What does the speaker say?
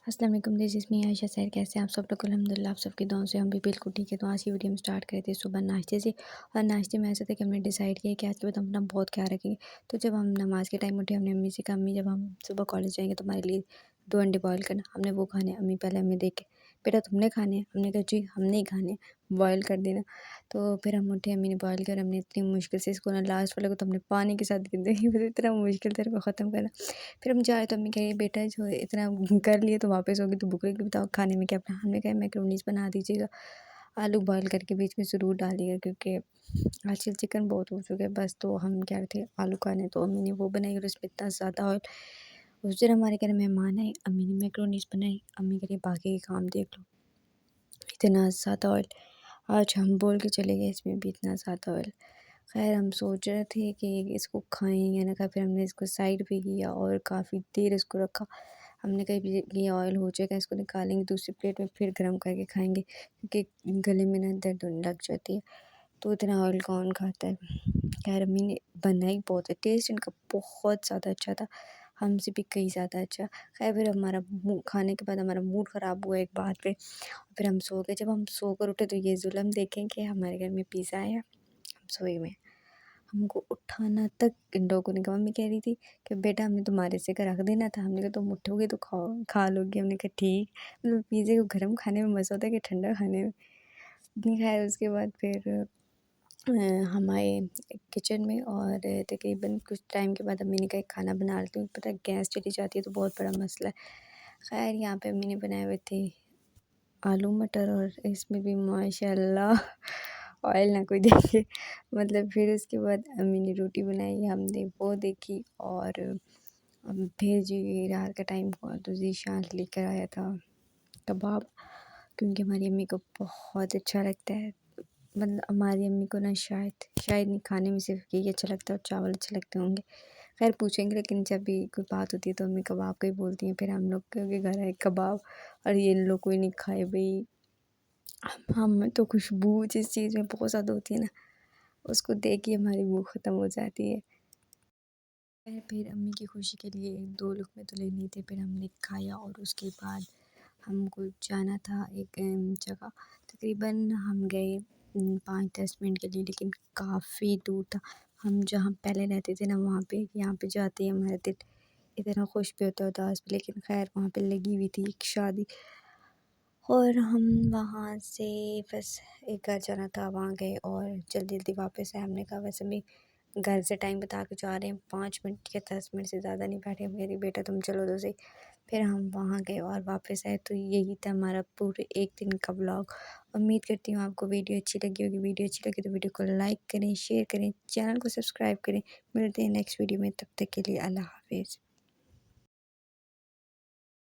अस्सलाम वालेकुम, this is me Ayesha सैर। कैसे हैं आप सब लोग? अल्हम्दुलिल्लाह आप सबकी दुआओं से हम भी बिल्कुल ठीक है। तो आज की वीडियो हम स्टार्ट करे थे सुबह नाश्ते से। और नाश्ते में ऐसा था कि हमने डिसाइड किया कि आज के बाद हम अपना बहुत ख्याल रखेंगे। तो जब हम नमाज़ के टाइम उठे, हमने अम्मी से कहा, अम्मी जब हम सुबह कॉलेज जाएंगे तो हमारे लिए 2 अंडे बॉयल करना। हमने वो खाने हैं। अम्मी पहले हमें देख के, बेटा तुमने खाने हैं? हमने कहा जी हम नहीं खाने, बॉयल कर देना। तो फिर हम उठे, अम्मी ने बॉयल कर, हमने इतनी मुश्किल से इसको ना लास्ट वाले को तो हमने पानी के साथ इतना मुश्किल था इनको ख़त्म करना। फिर हम जाए तो अम्मी कहे बेटा जो इतना कर लिए तो वापस होगी तो भूख लगी, बताओ खाने में क्या बना। हमने कहा मैक्रोनीस बना दीजिएगा, आलू बॉयल करके बीच में ज़रूर डालिएगा क्योंकि आजकल चिकन बहुत हो चुका है। बस तो हम कह रहे थे आलू खाने, तो अम्मी ने वो बनाई और उसमें इतना ज़्यादा ऑयल। उस दिन हमारे घर मेहमान आए, अम्मी ने मैक्रोनीस बनाई। अम्मी कह रही बाकी के काम देख लो, इतना ज़्यादा ऑयल। आज हम बोल के चले गए इसमें भी इतना ज़्यादा ऑयल। खैर हम सोच रहे थे कि इसको खाएं या ना खाएं, फिर हमने इसको साइड पे किया और काफ़ी देर इसको रखा। हमने कहा ये ऑयल हो जाएगा, इसको निकालेंगे दूसरी प्लेट में, फिर गर्म करके खाएंगे क्योंकि गले में ना दर्द होने लग जाती है। तो इतना ऑयल कौन खाता है। खैर अम्मी ने बनाई बहुत है, टेस्ट इनका बहुत ज़्यादा अच्छा था, हमसे भी कहीं ज़्यादा अच्छा। खैर फिर हमारा मुँह खाने के बाद हमारा मूड ख़राब हुआ एक बात पे। फिर हम सो गए। जब हम सोकर उठे तो ये जुल्म देखें कि हमारे घर में पिज़्ज़ा आया, हम सोए हुए हैं। हमको उठाना तक इन लोगों ने कहा। मम्मी कह रही थी कि बेटा हमने तुम्हारे से का रख देना था। हमने कहा तुम उठोगे तो खाओ खा लोगी। हमने कहा ठीक। मतलब पिज़्ज़े को गर्म खाने में मज़ा होता है कि ठंडा खाने में। खैर उसके बाद फिर हम आए किचन में और तकरीबन कुछ टाइम के बाद अम्मी ने कहा एक खाना बना लेती हूँ। पता है गैस चली जाती है तो बहुत बड़ा मसला है। खैर यहाँ पे अम्मी ने बनाए हुए थे आलू मटर और इसमें भी माशाल्लाह ऑयल ना कोई देखे। मतलब फिर उसके बाद अम्मी ने रोटी बनाई, हमने वो देखी। और फिर जी रात का टाइम हुआ तो ज़ीशान लेकर आया था कबाब, क्योंकि हमारी अम्मी को बहुत अच्छा लगता है। मतलब हमारी अम्मी को ना शायद नहीं, खाने में सिर्फ यही अच्छा लगता है और चावल अच्छे लगते होंगे। खैर पूछेंगे, लेकिन जब भी कोई बात होती है तो अम्मी कबाब का ही बोलती हैं। फिर हम लोग के घर आए कबाब और ये लोग कोई नहीं खाए भाई। हम तो खुशबू जिस चीज़ में बहुत ज़्यादा होती है ना, उसको देख के हमारी भूख ख़त्म हो जाती है। फिर अम्मी की खुशी के लिए 2 लुक़मे तो लेने ही थे। फिर हमने खाया और उसके बाद हमको जाना था एक जगह। तकरीबन हम गए 5-10 मिनट के लिए, लेकिन काफ़ी दूर था। हम जहाँ पहले रहते थे ना वहाँ पे, यहाँ पे जाते ही हमारा दिल इतना खुश भी होता है उदास भी। लेकिन खैर वहाँ पे लगी हुई थी एक शादी और हम वहाँ से बस एक घर जाना था, वहाँ गए और जल्दी-जल्दी वापस आए। हमने कहा वैसे भी घर से टाइम बता के जा रहे हैं, 5 मिनट या 10 मिनट से ज़्यादा नहीं बैठे। हम कह रही बेटा तुम चलो तो सही। फिर हम वहाँ गए और वापस आए। तो यही था हमारा पूरे एक दिन का व्लॉग। उम्मीद करती हूँ आपको वीडियो अच्छी लगी होगी। वीडियो अच्छी लगी तो वीडियो को लाइक करें, शेयर करें, चैनल को सब्सक्राइब करें। मिलते हैं नेक्स्ट वीडियो में, तब तक के लिए अल्लाह हाफ़िज़।